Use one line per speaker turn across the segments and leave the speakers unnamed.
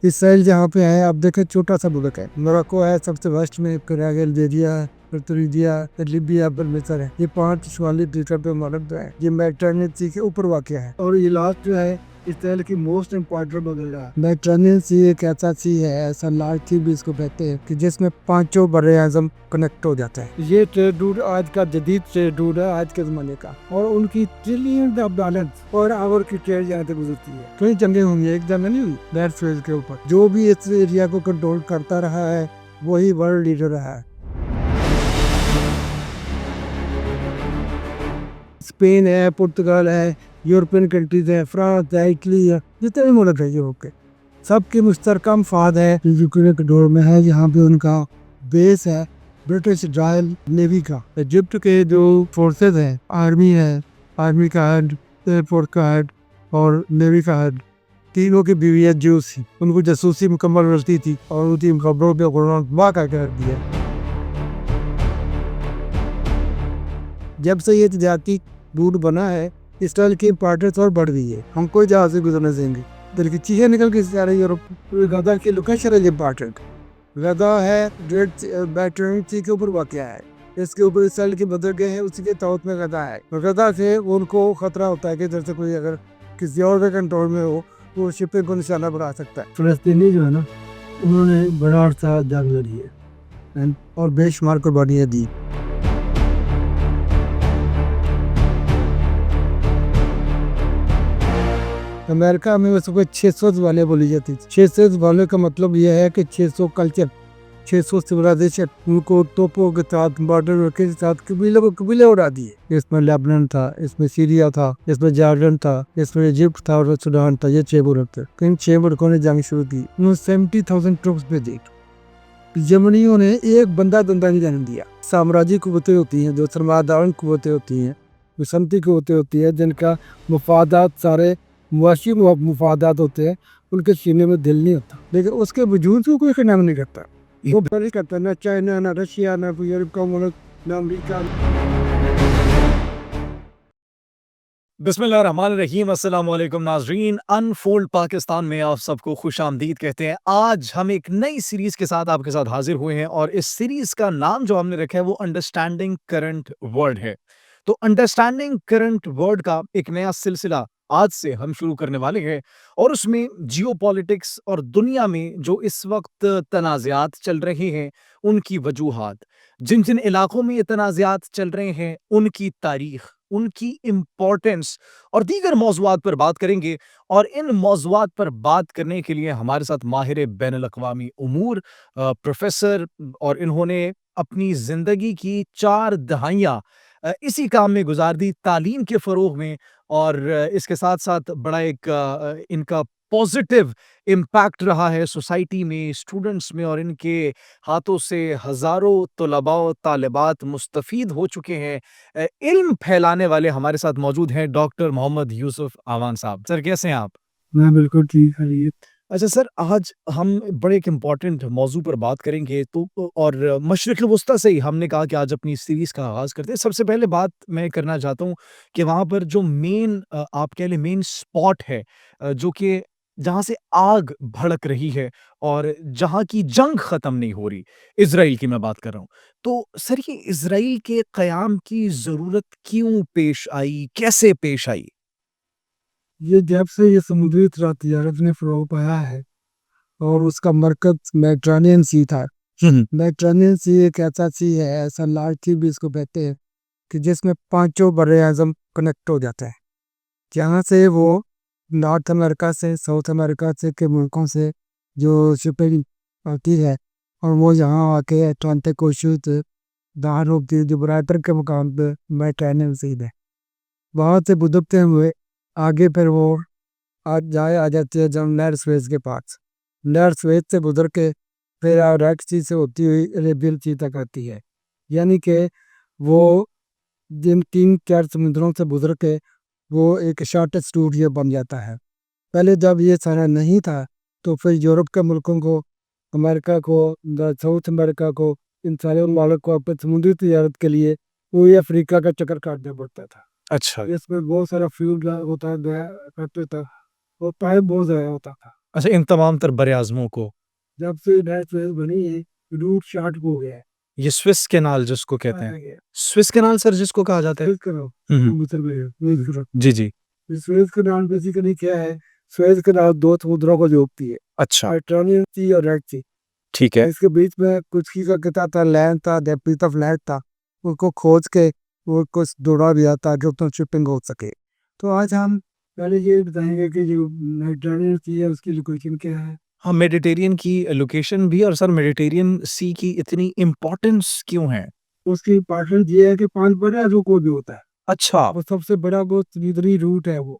Israel जहाँ पे है, आप देखें छोटा सा मुल्क है। मोरक्को है सबसे वेस्ट में, फिर आगे अल्जीरिया है, फिर तुनीसिया, फिर लीबिया, फिर मिस्र है। ये 5 शिमाली द्वीपों पे मुल्क जो है, ये मेडिटरेनियन सी के ऊपर वाक़ है। और ये लास्ट जो है इसराइल की मोस्ट इम्पोर्टेंट वगैरह है। मेडिटरेनियन सी एक ऐसा सी है, ऐसा लार्ज सी भी इसको कहते हैं, कि जिसमें 5 बड़े आज़म कनेक्ट हो जाते हैं। ये ट्रेड रूट आज का जदीद ट्रेड रूट है, आज के ज़माने का। और उनकी ट्रिलियन ऑफ डॉलर और आवर की ट्रेड यहाँ से गुजरती है। कई जंगें हुई, एक जंग नहीं हुई दैट स्वेज के ऊपर। जो भी इस एरिया को कंट्रोल करता रहा है वही वर्ल्ड लीडर रहा है। स्पेन है, पुर्तगाल है, यूरोपियन कंट्रीज है, फ्रांस है, इटली है, जितने भी मुल्क है यूरोप के, सबके मुश्तरका मफाद है यूक्रेन के डोर में है। यहाँ पे उनका बेस है ब्रिटिश रॉयल नेवी का। इजिप्ट के जो फोर्सेस हैं, आर्मी है, आर्मी का हेड, एयरफोर्स का हेड और नेवी का हेड, तीनों की बीवियाँ जूस थी। उनको जासूसी मुकम्मल मिलती थी और उनकी खबरों पे गुलाम कर दिया। जब से ये तजारती रूट बना है, इसराइल की इंपॉर्टेंस और बढ़ गई है। हम कोई जहाज से गुजरने देंगे, दिल की चीजें निकल के जा रही यूरोप। गजा की लोकेशन है इंपॉर्टेंट। गजा है मेडिटरेनियन सी के ऊपर वाक़ है। इसके ऊपर इसराइल के बदल गए हैं, उसी के तौर में गजा है। गजा से उनको खतरा होता है कि जैसे कोई अगर किसी और के कंट्रोल में हो, वो शिपिंग को निशाना बना सकता है। फलस्तीनी जो है ना, उन्होंने बड़ा अर्सा जंग लड़ी है और बेशुमार कुर्बानियाँ दी। अमेरिका में उसको 600 वाले बोली जाती थी। 600 वाले का मतलब यह है कि 600 कल्चर, 600 सिविलाइजेशन, उनको तोपों के साथ, बॉर्डर के साथ कबीले उड़ा दिए। इसमें लेबनान था, इसमें सीरिया था, इसमें जॉर्डन था, इसमें इजिप्ट था और सूडान था। ये 6 मुल्क थे। इन 6 मुल्कों ने जंग शुरू की। उन्होंने 70,000 ट्रूप्स भेजी। जर्मनियों ने एक बंदा दंदा नहीं जाने दिया। साम्राज्य कुव्वतें होती हैं, जो सरमादार कुव्वतें होती हैं, विसंती कुव्वतें होती हैं, जिनका मुफादात सारे मुआशी मुफादात होते हैं, उनके सीने में दिल नहीं होता। लेकिन उसके वजूद को कोई खिनाम नहीं करता। वो नहीं करता, ना चाइना, ना रशिया, ना यूरोप का मुल्क, ना अमरीका।
बिस्मिल्लाहिर्रहमानिर्रहीम, अस्सलाम वालेकुम नाजरीन। अनफोल्ड पाकिस्तान में आप सबको खुश आमदीद कहते हैं। आज हम एक नई सीरीज के साथ आपके साथ हाजिर हुए हैं और इस सीरीज का नाम जो हमने रखा है वो अंडरस्टैंडिंग करंट वर्ल्ड है। तो अंडरस्टैंडिंग करंट वर्ल्ड का एक नया सिलसिला आज से हम शुरू करने वाले हैं और उसमें जियोपॉलिटिक्स और दुनिया में जो इस वक्त तनाज़ात चल रहे हैं उनकी वजूहात, जिन जिन इलाकों में ये तनाज़ात चल रहे हैं उनकी तारीख, उनकी इम्पोर्टेंस और दीगर मौज़ूआत पर बात करेंगे। और इन मौज़ूआत पर बात करने के लिए हमारे साथ माहिर बैनुल अक़वामी उमूर प्रोफ़ेसर, और इन्होंने अपनी ज़िंदगी की 4 दहाइयाँ इसी काम में गुज़ार दी, तालीम के फ़रोग़ में। और इसके साथ-साथ बड़ा एक इनका पॉज़िटिव इम्पैक्ट रहा है सोसाइटी में, स्टूडेंट्स में, और इनके हाथों से हज़ारों तलबा व तालिबात मुस्तफ़ीद हो चुके हैं। इल्म फैलाने वाले हमारे साथ मौजूद हैं डॉक्टर मोहम्मद यूसुफ आवान साहब। सर कैसे हैं आप?
मैं बिल्कुल ठीक खैरियत।
अच्छा सर, आज हम बड़े एक इम्पॉर्टेंट मौजू पर बात करेंगे और मशरिक़ वुस्ता से ही हमने कहा कि आज अपनी सीरीज़ का आगाज़ करते हैं। सबसे पहले बात मैं करना चाहता हूँ कि वहाँ पर जो मेन आप कह लें मेन स्पॉट है, जो कि जहाँ से आग भड़क रही है और जहाँ की जंग ख़त्म नहीं हो रही, इज़राइल की मैं बात कर रहा हूँ। तो सर ये इज़राइल के क़याम की ज़रूरत क्यों पेश आई? कैसे पेश आई?
ये जब से ये समुद्री तजारत ने फ़रोग़ पाया है और उसका मरकज़ मेडिटरेनियन सी था। मेडिटरेनियन सी एक ऐसा सी है, ऐसा लार्ज सी भी इसको कहते हैं, कि जिसमें 5 बड़े आज़म कनेक्ट हो जाते हैं। जहाँ से वो नॉर्थ अमेरिका से, साउथ अमेरिका से के मुल्कों से जो शिपिंग आती है और वो यहाँ आके अटलांटिक ओशन से दाखिल होती है, जिब्राल्टर के मुकाम पे मेडिटरेनियन सी है। वहाँ से गुजरते हुए आगे फिर वो आ जाती है जब नहर स्वेज के पास। नहर स्वेज से गुजर के फिर रेड सी से होती हुई अरेबियन सी तक आती है। यानी कि वो जिन 3-4 समुद्रों से गुजर के वो एक शॉर्टेस्ट रूट ये बन जाता है। पहले जब ये सारा नहीं था तो फिर यूरोप के मुल्कों को, अमेरिका को, साउथ अमेरिका को, इन सारे मुल्कों को अपने समुद्री तजारत के लिए पूरी अफ्रीका का चक्कर काटना पड़ता था।
अच्छा।
इसमें बहुत सारा फ्यूल होता है, करते था और टाइम बहुत ज़्यादा होता था।
اچھا ان تمام تر بر اعظموں کو
جب سے نئے سویز بنی ہے روٹ شارٹ ہو گیا ہے
یہ سوئس کینال جس کو کہتے ہیں،
آ گیا
سوئس کینال سر جس کو کہا جاتا ہے؟
سویز کنال
ہوں،
مصر میں ہے، سویز کنال۔
جی جی،
سویز کنال بیسیکلی کیا ہے؟ سویز کنال دو سمندروں کو جوڑتی ہے،
اچھا
میڈیٹرینین سی اور ریڈ سی۔
ٹھیک ہے،
اس کے بیچ میں کچھ چیزوں کے تحت لینڈ تھا، ڈیپتھ آف لینڈ تھا، ان کو کھوج کے وہ کچھ جوڑا گیا تاکہ اس میں شپنگ ہو سکے۔ تو آج ہم پہلے یہ بتائیں گے کہ جو میڈیٹرینین سی ہے اس کی لوکیشن کیا ہے۔
ہاں میڈیٹیرین کی لوکیشن بھی، اور سر میڈیٹیرین سی کی اتنی امپورٹنس کیوں ہے؟
اس کی امپورٹنس یہ ہے کہ 5 بڑے اعضوں کو بھی ہوتا ہے،
اچھا
وہ سب سے بڑا وہ سمندری روٹ ہے، وہ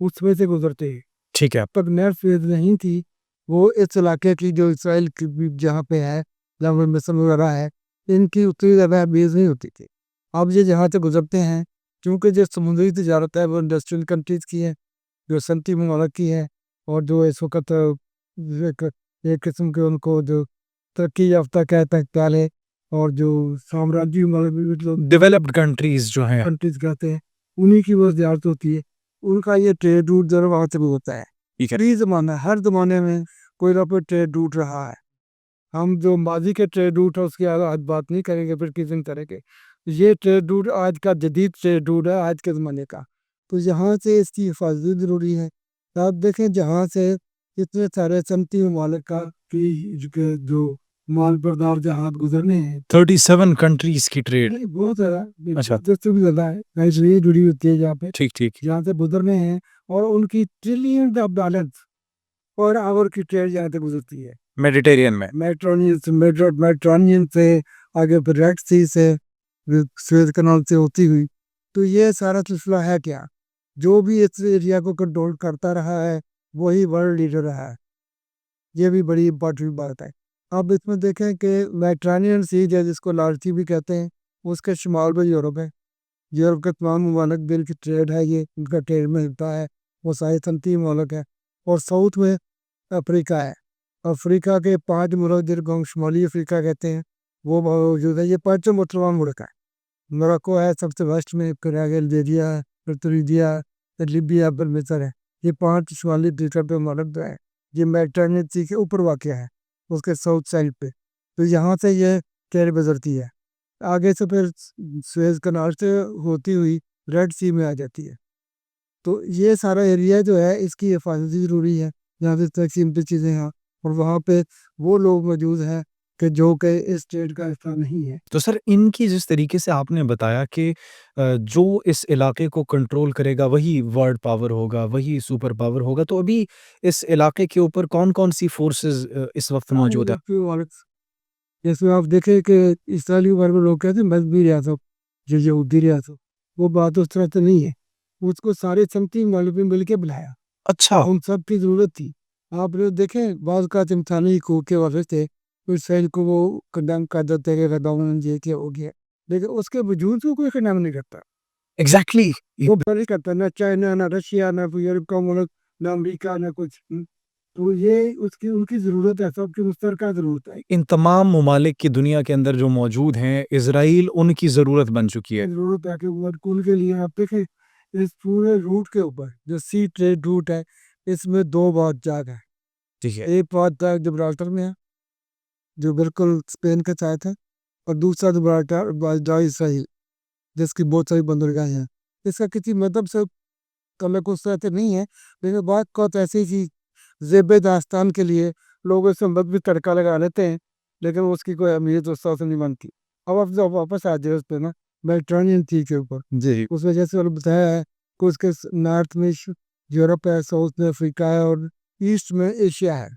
اس میں سے گزرتے ہیں۔
ٹھیک ہے،
تک نیٹ فیز نہیں تھی، وہ اس علاقے کی جو اسرائیل کی جہاں پہ ہے جہاں مصر وغیرہ ہے، ان کی اتنی زیادہ بیز نہیں ہوتی تھی۔ اب یہ جہاں سے گزرتے ہیں، کیونکہ جو سمندری تجارت ہے وہ انڈسٹریل کنٹریز کی ہے، جو صنعتی ممالک کی ہے، اور جو اس وقت ایک قسم کے ان کو جو ترقی یافتہ کہتے ہیں پہلے، اور جو سامراجی ممالک
ڈیولپڈ کنٹریز جو ہیں،
کنٹریز کہتے ہیں، انہی کی وہ زیارت ہوتی ہے۔ ان کا یہ ٹریڈ روٹ ضرور وہاں سے بھی ہوتا ہے۔
ٹھیک ہے،
فری زمانہ ہر زمانے میں کوئی نہ کوئی ٹریڈ روٹ رہا ہے۔ ہم جو ماضی کے ٹریڈ روٹ ہے اس کی آج بات نہیں کریں گے، پھر کسی دن کریں گے۔ یہ ٹریڈ روٹ آج کا جدید ٹریڈ روٹ ہے، آج کے زمانے کا۔ تو یہاں سے اس کی حفاظت ضروری ہے۔ آپ دیکھیں جہاں سے اتنے سارے صنعتی ممالک کا کی جو مال بردار جہاز گزرنے ہیں،
37 کنٹریز کی ٹریڈ،
نہیں، بہت زیادہ،
اچھا
جس سے بھی زیادہ ہے، نائجیریا جڑی ہوتی ہے جہاں پہ،
ٹھیک ٹھیک،
جہاں سے گزرنے ہیں، اور ان کی ٹریلین آف ڈالرز اور آور کی ٹریڈ یہاں سے گزرتی ہے
میڈیٹیرین میں،
میڈیٹرینین سے آگے پھر ریڈ سی سے سویز کنال سے ہوتی ہوئی۔ تو یہ سارا سلسلہ ہے کیا؟ جو بھی اس ایریا کو کنٹرول کرتا رہا ہے وہی ورلڈ لیڈر رہا ہے۔ یہ بھی بڑی امپورٹنٹ بات ہے۔ اب اس میں دیکھیں کہ میڈیٹرینین سی جس کو لارج سی بھی کہتے ہیں، اس کے شمال میں یورپ ہے۔ یورپ کے تمام ممالک دل کی ٹریڈ ہے، یہ ان کا ٹریڈ میں ہوتا ہے، وہ سارے صنعتی ممالک ہے۔ اور ساؤتھ میں افریقہ ہے۔ افریقہ کے 5 ملک جن کو ہم شمالی افریقہ کہتے ہیں وہ موجود ہے۔ یہ 5 مسلمان ملک ہے۔ موروکو ہے سب سے ویسٹ میں، پھر آگے الجیریا ہے، پھر تونسیا، پھر لیبیا، پھر مصر ہے۔ یہ 5 شمالی افریقہ پہ ملک جو ہے یہ میڈیٹرینین سی کے اوپر واقع ہے، اس کے ساؤتھ سائڈ پہ۔ تو یہاں سے یہ ٹریڈ گزرتی ہے، آگے سے پھر سویز کنال سے ہوتی ہوئی ریڈ سی میں آ جاتی ہے۔ تو یہ سارا ایریا جو ہے اس کی حفاظت ضروری ہے، جہاں سے تقسیم کی چیزیں ہیں، اور وہاں پہ وہ لوگ موجود ہیں کہ جو کہ اس ٹریڈ کا حصہ نہیں ہے۔
تو سر ان کی جس طریقے سے آپ نے بتایا کہ جو اس علاقے کو کنٹرول کرے گا وہی ورلڈ پاور ہوگا، وہی سپر پاور ہوگا، تو ابھی اس علاقے کے اوپر کون کون سی فورسز اس وقت موجود ہے؟
جیسے آپ دیکھیں کہ اسرائیلی بارے میں لوگ کہتے ہیں مذہبی ریاست، جو یہودی ریاست، وہ بات اس طرح سے نہیں ہے۔ اس کو سارے صنعتی ممالک نے مل کے بلایا،
اچھا
ان سب کی ضرورت تھی۔ آپ لوگ دیکھیں بعض کا انسانی حقوق کے وجہ سے اسرائیل کو وہ کنڈیم کر دیتے کہ غداون یہ کیا ہو گیا، لیکن اس کے وجود سے کوئی کنڈیم نہیں کرتا۔
ایگزیکٹلی،
وہ نہیں کرتا، نہ چائنا، نہ رشیا، نہ یورپ کا ملک، نہ امریکہ، نہ کچھ۔ تو یہ اس کی ان کی ضرورت ہے، سب کی مشترکہ ضرورت ہے۔
ان تمام ممالک کی دنیا کے اندر جو موجود ہیں، اسرائیل ان کی ضرورت بن چکی ہے۔
ضرورت ہے کہ ورکول کے لیے آپ دیکھیں اس پورے روٹ کے اوپر جو سی ٹریڈ روٹ ہے، اس میں 2 بات جاگ ہے۔
ٹھیک ہے،
ایک بات جاگ جبرالٹر میں ہے جو بالکل اسپین کے ساتھ ہے، اور دوسرا جبرالٹر بادشاہ اسرائیل جس کی بہت ساری بندرگاہیں ہیں۔ اس کا کسی مطلب سے تعلق اس طرح سے نہیں ہے، لیکن بات کو ایسی چیز زیب داستان کے لیے لوگ اس میں بھی تڑکا لگا لیتے ہیں، لیکن اس کی کوئی اہمیت اس طرح سے نہیں بنتی۔ اب آپ واپس آ جائے اس پہ نا میڈیٹرینین سی کے اوپر،
جی
اس وجہ سے انہوں نے بتایا ہے کہ اس کے نارتھ میں یورپ ہے، ساؤتھ میں افریقہ ہے، اور ایسٹ میں ایشیا ہے۔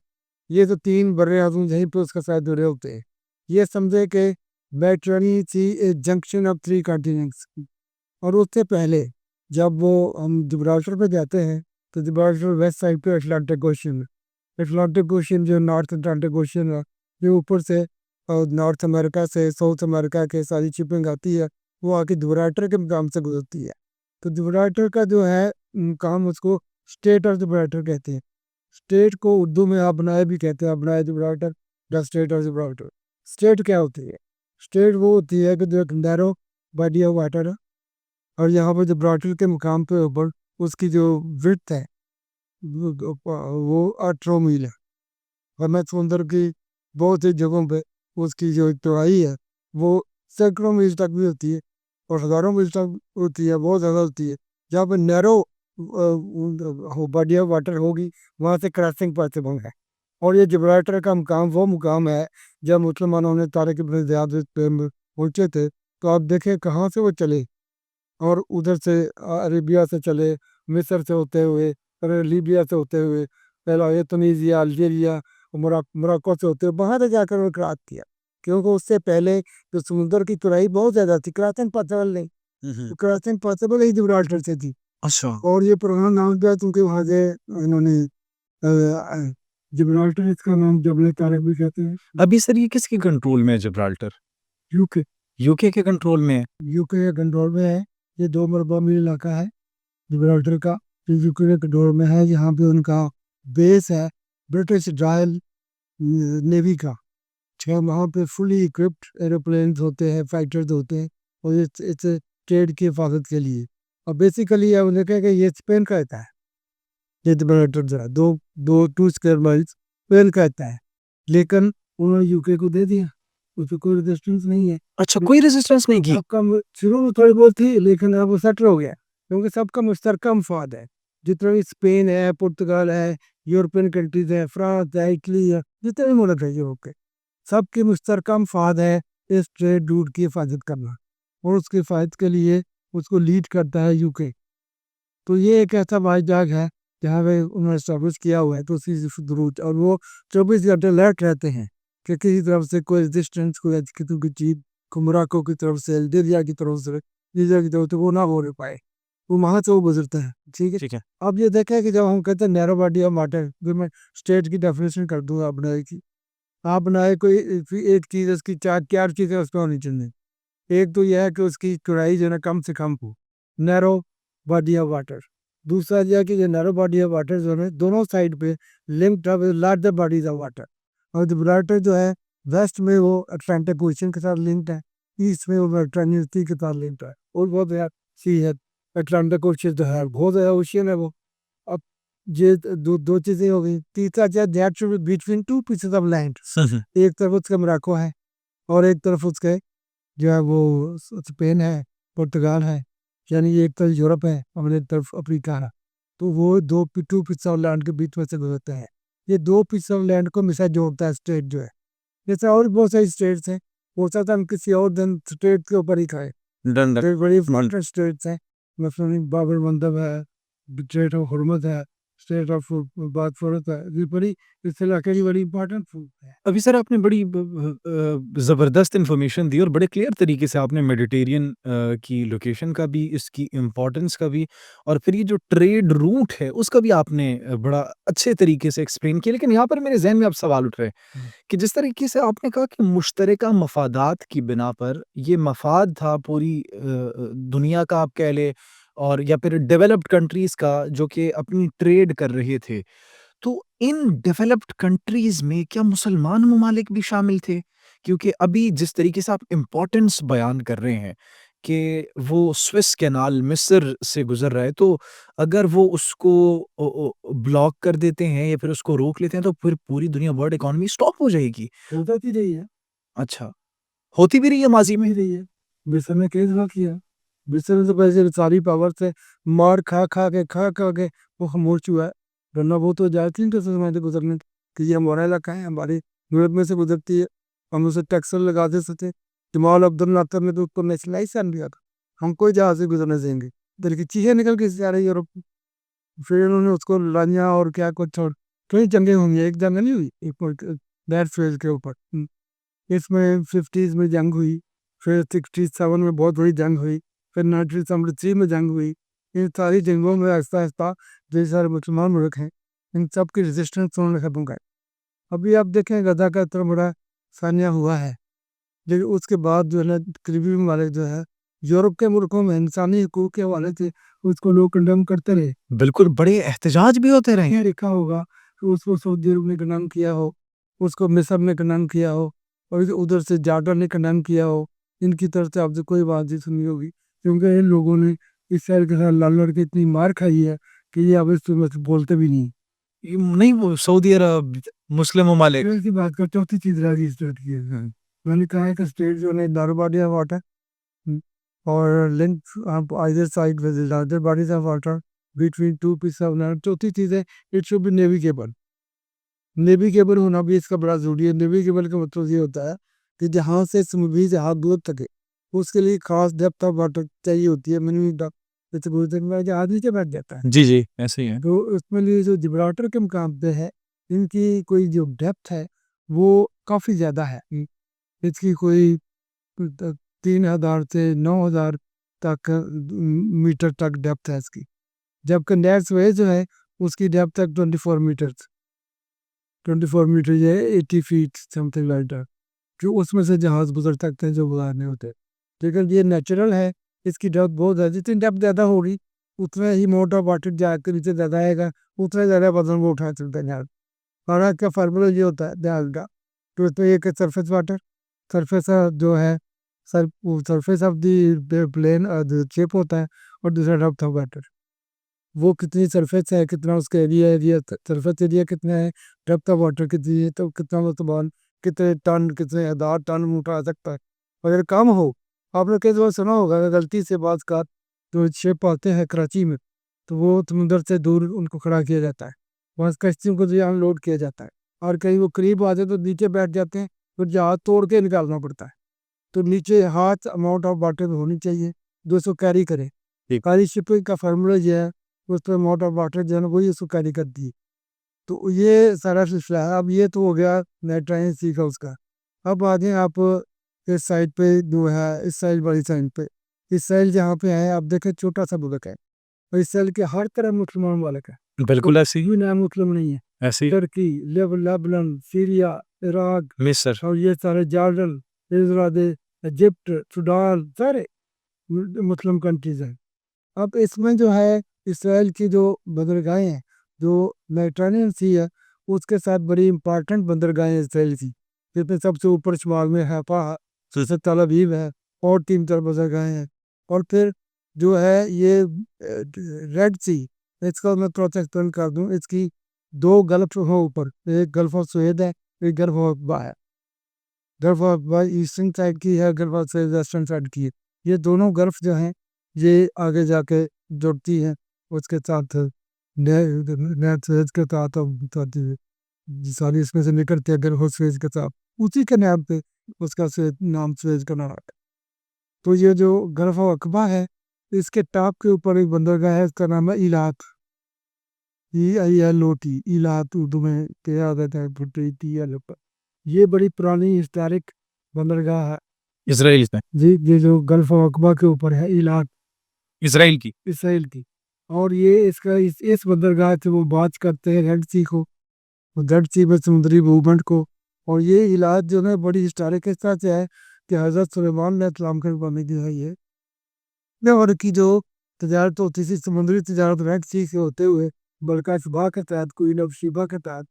یہ تو 3 بر اعظم یہیں پہ اس کا ساتھ جڑے ہوتے ہیں۔ یہ سمجھے کہ Mediterranean sea junction of 3 continents. اور اس سے پہلے جب وہ ہم جبرالٹر پہ جاتے ہیں تو جبرالٹر ویسٹ سائڈ پہ اٹلانٹک اوشین ہے۔ اٹلانٹک اوشین جو نارتھ اٹلانٹک اوشین ہے، جو اوپر سے نارتھ امریکہ سے ساؤتھ امریکہ کے ساری شپنگ آتی ہے، وہ آ کے جبرالٹر کے مقام سے گزرتی ہے۔ تو جبرالٹر کا جو ہے مقام، اس کو اسٹیٹ آف جبرالٹر کہتے ہیں۔ اسٹیٹ کو اردو میں ابنائے بھی کہتے ہیں، ابنائے Gibraltar, the strait of Gibraltar. Strait کیا ہوتی ہے؟ اسٹیٹ وہ ہوتی ہے کہ جو ایک نیرو باڈی آف واٹر ہے، اور یہاں پر جبرالٹر کے مقام پہ اوپر اس کی جو وڈتھ ہے वो 800 मील है। हमें समुंदर की बहुत सी जगहों पे उसकी जो चौड़ाई है वो सैकड़ों मील तक भी होती है और हज़ारों मील तक होती है, बहुत ज़्यादा होती है। जहाँ पे नैरो बॉडी ऑफ वाटर होगी वहाँ से क्रॉसिंग पॉसिबल है। और ये जिब्राल्टर का मुकाम वो मुकाम है जब मुसलमानों ने तारिक इब्न ज़ियाद पे पहुँचे थे, तो आप देखें कहाँ से वो चले और उधर से अरेबिया से चले, मिस्र से होते हुए, फिर लीबिया से होते हुए, पहला ये तुनीसिया, अल्जीरिया, मोरक्को से होते हुए वहाँ तक जाकर वो क्रॉस किया। क्योंकि उससे पहले जो समुद्र की चौड़ाई बहुत ज़्यादा थी, क्रॉसिंग पॉसिबल नहीं, तो क्रॉसिंग पॉसिबल ही जिब्राल्टर से थी।
अच्छा।
और ये पुराना नाम क्या है क्योंकि वहाँ से इन्होंने जिब्राल्टर इसका नाम जबल तारिक भी कहते हैं।
अभी सर ये किसके कंट्रोल में है जिब्राल्टर?
यूके
यूके के कंट्रोल में है।
यूके के कंट्रोल में है। ये 2 मरबा मील इलाका है जिब्राल्टर का, जो यूके के कंट्रोल में है। यहाँ पे उनका बेस है ब्रिटिश रॉयल नेवी का। वहाँ पे फुली इक्विप्ड एरोप्लेन्स होते हैं, फाइटर्स होते हैं और इस ट्रेड की हिफाजत के लिए। और बेसिकली अब देखें कि ये स्पेन का रहता है, ये जिब्राल्टर जो है दो 2 स्क्वायर माइल्स स्पेन का रहता है, लेकिन उन्होंने यूके को दे दिया, उसको कोई रेजिस्टेंस नहीं है।
अच्छा, कोई रेजिस्टेंस नहीं की?
सबका शुरू में थोड़ी बहुत थी लेकिन अब वो सेटल हो गया क्योंकि सबका मुश्तरका मफाद है। जितना भी स्पेन है, पुर्तगाल है, यूरोपियन कंट्रीज है, फ्रांस है, इटली है, जितने भी मुल्क है यूरोप के, सबकी मुश्तरका मफाद है इस ट्रेड रूट की हिफाजत करना और उसकी हिफाजत के लिए उसको लीड करता है यूके। तो ये एक ऐसा भाईजाग है जहाँ पे उन्होंने स्टैब्लिश किया हुआ है, तो उसी से रूट और वो 24 घंटे अलर्ट रहते हैं कि किसी तरफ से कोई रेजिस्टेंस, कोई किसी की चीज मोरक्को की तरफ से, अल्जीरिया की तरफ से, लीबिया की तरफ से वो ना हो पाए, वो वहाँ से वो गुजरता है। ठीक है।
ठीक है।
अब ये देखें कि जब हम कहते हैं नैरो बॉडी ऑफ वाटर, फिर मैं स्टेट की डेफिनेशन कर दूंगा अपने की। आप बनाए कोई एक चीज़, उसकी चार चार चीज़ें उसमें होनी चाहिए। एक तो यह है कि उसकी चौड़ाई जो है ना कम से कम हो, नैरो बॉडी ऑफ वाटर। दूसरा यह है कि ये नैरो बॉडी ऑफ वाटर जो है दोनों साइड पे linked up with larger bodies of water. और जिब्राल्टर जो है वेस्ट में वो अटलांटिक ओशन के साथ लिंक्ड है, ईस्ट में वो मेडिटरेनियन सी के साथ लिंक्ड है और बहुत ज़्यादा सी है। अटलांटिक ओशन जो है बहुत ज़्यादा ओशन है वो। अब ये दो चीज़ें हो गई। तीसरा जो that between two pieces of land, एक तरफ उसका मोरक्को है और एक तरफ उसके जो है वो स्पेन है, पुर्तगाल है, यानी एक तरफ यूरोप है और एक तरफ अफ्रीका है। तो वो टू पीस ऑफ लैंड के बीच में से गुजरते हैं। ये 2 पीस ऑफ लैंड को हमेशा जोड़ता है स्टेट जो है। जैसे और भी बहुत सारी स्टेट्स हैं, हो सकता है हम किसी और दिन स्टेट के ऊपर ही खाएं।
Done done.
बड़ी इंपॉर्टेंट स्टेट्स हैं, मसलन बाबर मंदब है, स्टेट ऑफ हुर्मुज है, स्टेट ऑफ बादफोरत है, ये बड़ी इस इलाके की बड़ी इंपॉर्टेंट है।
अभी सर आपने बड़ी ज़बरदस्त इन्फॉर्मेशन दी और बड़े क्लियर तरीके से आपने मेडिटेरियन की लोकेशन का भी, इसकी इम्पोर्टेंस का भी और फिर ये जो ट्रेड रूट है उसका भी आपने बड़ा अच्छे तरीके से एक्सप्लेन किया। लेकिन यहाँ पर मेरे ज़हन में अब सवाल उठ रहे हैं कि जिस तरीके से आपने कहा कि मुश्तरका मफादात की बिना पर ये मफाद था पूरी दुनिया का आप कह लें और या फिर डेवलप्ड कंट्रीज़ का जो कि अपनी ट्रेड कर रहे थे। तो इन डेवलप्ड कंट्रीज़ में क्या मुसलमान ममालिक भी शामिल थे? क्योंकि अभी जिस तरीके से आप इम्पोर्टेंस बयान कर रहे हैं कि वो स्विस कैनाल मिस्र से गुज़र रहा है, तो अगर वो उसको ब्लॉक कर देते हैं या फिर उसको रोक लेते हैं, तो फिर पूरी दुनिया वर्ल्ड इकोनॉमी स्टॉप हो जाएगी।
होता ही रही है,
अच्छा, होती भी रही है माज़ी में?
ही रही है। मिस्र ने कई दफा किया। मिस्र ने तो वैसे सारी पावर से मार खा खा के वो खामोश हुआ है, वरना वो तो जाती नहीं तो समय से गुजरने कि ये हमारा इलाका है, हमारी यूरोप में से गुजरती है, हम उसे टैक्स लगा दे सकते। जमाल अब्दुल नासर ने तो उसको नेशनलाइज दिया था, हम कोई जहाज से गुजरने देंगे, दिल की चीजें निकल के जा रही यूरोप में। फिर उन्होंने उसको लड़ाइयाँ और क्या कुछ और कई जंगें हुई हैं, एक जंग नहीं हुई एक बैट फील्ड के ऊपर। इसमें 50s में जंग हुई, फिर 67 में बहुत बड़ी जंग हुई, फिर 1973 में जंग हुई। इन सारी जंगों में आहिस्ता आहिस्ता जो सारे मुसलमान मुल्क हैं इन सब की रेजिस्टेंस उन्होंने खत्म कर। अभी आप देखें गजा का इतना बड़ा सानिया हुआ है, लेकिन उसके बाद जो है ना करीबी ममालिक जो है यूरोप के मुल्कों में इंसानी हकूक के हवाले से उसको लोग कंडेम करते रहे।
बिल्कुल, बड़े एहतजाज भी होते रहे।
ये लिखा होगा कि उसको सऊदी अरब ने कंडेम किया हो, उसको मिस्र ने कंडेम किया हो और उधर से जॉर्डन ने कंडेम किया हो। इनकी तरफ से आपसे कोई बात नहीं सुनी होगी क्योंकि इन लोगों ने इसराइल के साथ लड़ लड़ के इतनी मार खाई है कि ये अब इस बोलते भी नहीं।
ये नहीं, वो सऊदी अरब, मुस्लिम ममालिक।
की बात कर, चौथी चीज रह गई स्टेट की है। मैंने कहा है कि स्टेट जो है लार्जर बॉडी ऑफ वाटर और लिंक आप either side with larger bodies of water between two piece of land. चौथी चीज है it should be navigable. Navigable होना भी इसका बड़ा जरूरी है। नेविगेबल का मतलब ये होता है कि जहाँ से समुद्री जहाज दूर तके उसके लिए खास डेप्थ ऑफ वाटर चाहिए होती है। मिनिमम डेप्थ, जैसे बोलते हैं जहाज नीचे बैठ जाता है,
जी जी, ऐसे ही है।
तो उसमें लिए जो जिब्राल्टर के मुकाम पे है इनकी कोई जो डेप्थ है वो काफ़ी ज़्यादा है। इसकी कोई 3,000 से 9,000 तक मीटर तक डेप्थ है इसकी, जबकि नेक्स्ट वे जो है उसकी डेप्थ तक 24 मीटर, 24 मीटर ये 80 फीट समथिंग लाइक दैट, जो उसमें से जहाज गुजर सकते हैं जो गुजारने होते हैं। लेकिन ये नेचुरल है, इसकी डेप्थ बहुत ज़्यादा, जितनी डेप्थ ज़्यादा होगी उतना ही मोटा वाटर जाकर नीचे ज़्यादा आएगा, उतना ज़्यादा वजन वो उठा सकते हैं जहाज। और का फार्मूला ये होता है जहाज का, तो इसमें एक सरफेस वाटर, सरफेस जो है surface of the plane shape होता है, और दूसरा डेप्थ ऑफ वाटर, वो कितनी सरफेस है, कितना उसका एरिया सरफेस एरिया कितना है, डेप्थ ऑफ वाटर कितनी है, तो कितना मतलब कितने टन, कितने हजार टन उठा सकता है। अगर कम हो, आपने कई बार सुना होगा अगर गलती से बात का तो शिप आते हैं कराची में, तो वो समुद्र से दूर उनको खड़ा किया जाता है, वहाँ कश्तियों को जो अनलोड किया जाता है, और कहीं वो करीब आते तो नीचे बैठ जाते हैं, तो जहाज तोड़ के निकालना पड़ता है। तो नीचे हाथ अमाउंट ऑफ वाटर होनी चाहिए जो उसको कैरी करे।
ठीक।
कैरी शिपिंग का फार्मूला ये है, उस पर अमाउंट ऑफ वाटर जो है ना वही उसको कैरी करती है। तो ये सारा सिलसिला है। अब ये तो हो गया मेडिटेरेनियन सी का उसका। अब आ जाएं आप इस साइड पे जो है, इस साइड वाली साइड पे, इस साइड जहाँ पे है आप देखें छोटा सा मुल्क है, और इस साइड के हर तरफ मुसलमान मुल्क है,
बिल्कुल ऐसे ही,
कोई नया मुस्लिम नहीं है।
ऐसे ही।
टर्की, लेबनान, सीरिया, इराक,
मिस्र।
और ये सारे जॉर्डन, इजराइल, इजिप्ट, सूडान, सारे मुस्लिम कंट्रीज हैं। अब इसमें जो है इसराइल की जो बंदरगाहें हैं, जो मेडिटेरेनियन सी है उसके साथ बड़ी इंपॉर्टेंट बंदरगाहें हैं इसराइल की, जिसमें सबसे ऊपर शुमार में हैफा, फिर तल अवीव है, और 3 बंदरगाहें हैं। और फिर जो है ये रेड सी, इसका मैं थोड़ा सा एक्सप्लेन कर दूं, इसकी 2 गल्फ हैं ऊपर, एक गल्फ ऑफ सुएद है, एक गल्फ ऑफ अकबा है। गल्फ ऑफ अकबा ईस्टर्न साइड की है, गल्फ ऑफ सुएद वेस्टर्न साइड की है। ये दोनों गल्फ जो हैं ये आगे जाके जुड़ती हैं उसके साथ, नहर सुएज के साथ, सारी इसमें से निकलती है गल्फ ऑफ सुएज के साथ, उसी के नाम पे उसका नाम सुएज का नाम है। तो ये जो गल्फ ऑफ अकबा है इसके टॉप के ऊपर एक बंदरगाह है, इसका नाम है इलात, EILOT, इलात उर्दू में क्या जाता है, ये बड़ी पुरानी हिस्टोरिक बंदरगाह है
इसराइल में,
जी, ये जो गल्फ ऑफ अकबा के ऊपर है इलात,
इसराइल की।
इसराइल की। और ये इसका इस बंदरगाह से वो बात करते हैं रेड सी को, रेड सी में समुद्री मूवमेंट को। और ये इलाज जो है बड़ी हिस्टोरिक इस तरह से है कि हज़रत सुलेमान ने इस्लाम के पानी जो है ये, और की जो तजारत होती थी समुद्री तजारत रेड सी से होते हुए बल्कि सुबह के तहत, कोई ऑफ शिबा के तहत,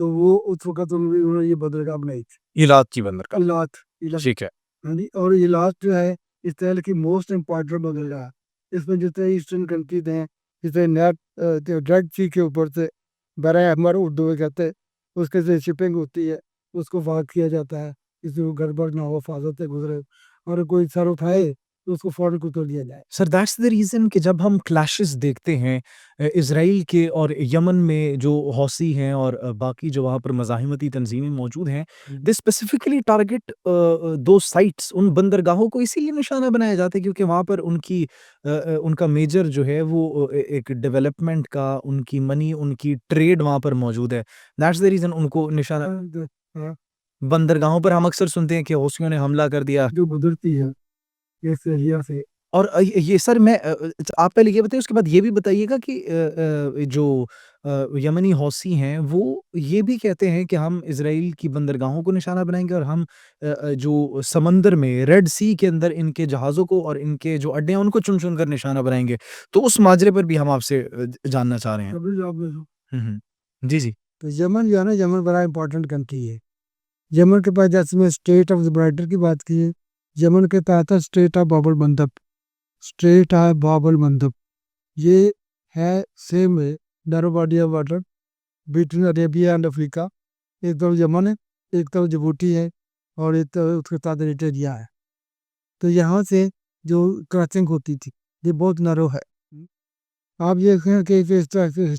तो वो उस वक्त उन्होंने ये बंदरगाह बनाई थी,
इलाद की बंदरगाह।
इलात, इलात।
ठीक है।
हाँ जी, और इलाज जो है इस तरह की मोस्ट इम्पॉर्टेंट बंदरगाह है। इसमें जितने ईस्टर्न कंट्रीज हैं, जैसे नेट रेड सी के ऊपर से बड़ा अहमर उर्दू में कहते हैं, उसके से शिपिंग होती है, उसको वाक किया जाता है, किसी को गड़बड़ ना हो, हिफाजत से गुजरे, और कोई सर उठाए तो उसको फौरन कुचल दिया जाए।
सर दैट्स द रीज़न कि जब हम क्लैशेस देखते हैं इज़राइल के और यमन में जो हौसी हैं और बाकी जो वहाँ पर मज़ाहिमती तंज़ीमें मौजूद हैं, दे स्पेसिफिकली टारगेट दो साइट्स, उन बंदरगाहों को इसीलिए निशाना बनाया जाता है क्योंकि वहाँ पर उनका मेजर जो है वो एक डेवलपमेंट का, उनकी मनी, उनकी ट्रेड वहाँ पर मौजूद है। दैट्स द रीज़न उनको निशाना।
हाँ,
बंदरगाहों पर हम अक्सर सुनते हैं कि हौसियों ने हमला कर दिया।
जो गुजरती है इस एरिया से।
और ये सर मैं आप पहले ये बताइए, उसके बाद ये भी बताइएगा कि जो यमनी हौसी हैं वो ये भी कहते हैं कि हम इज़राइल की बंदरगाहों को निशाना बनाएँगे और हम जो समंदर में रेड सी के अंदर इनके जहाज़ों को और इनके जो अड्डे हैं उनको चुन-चुन कर निशाना बनाएँगे। तो उस माजरे पर भी हम आपसे जानना चाह रहे हैं।
कभी जवाब दे दो।
हुँ, हुँ। जी, जी।
तो यमन जो है ना, यमन बड़ा इंपॉर्टेंट कंट्री है। यमन के पास जैसे मैं स्टेट ऑफ जिब्राल्टर की बात की है, यमन के तहत है स्टेट ऑफ बाब अल मंदब, स्ट्रेट ऑफ बाब अल मंदब। ये है सेम है, narrow body of water between Arabia and Africa. एक तरफ यमन है, एक तरफ जिबूटी है, और एक तरफ उसके साथ एरिट्रिया है। तो यहाँ से जो क्रॉसिंग होती थी, ये बहुत नैरो है। आप ये कहें कि इस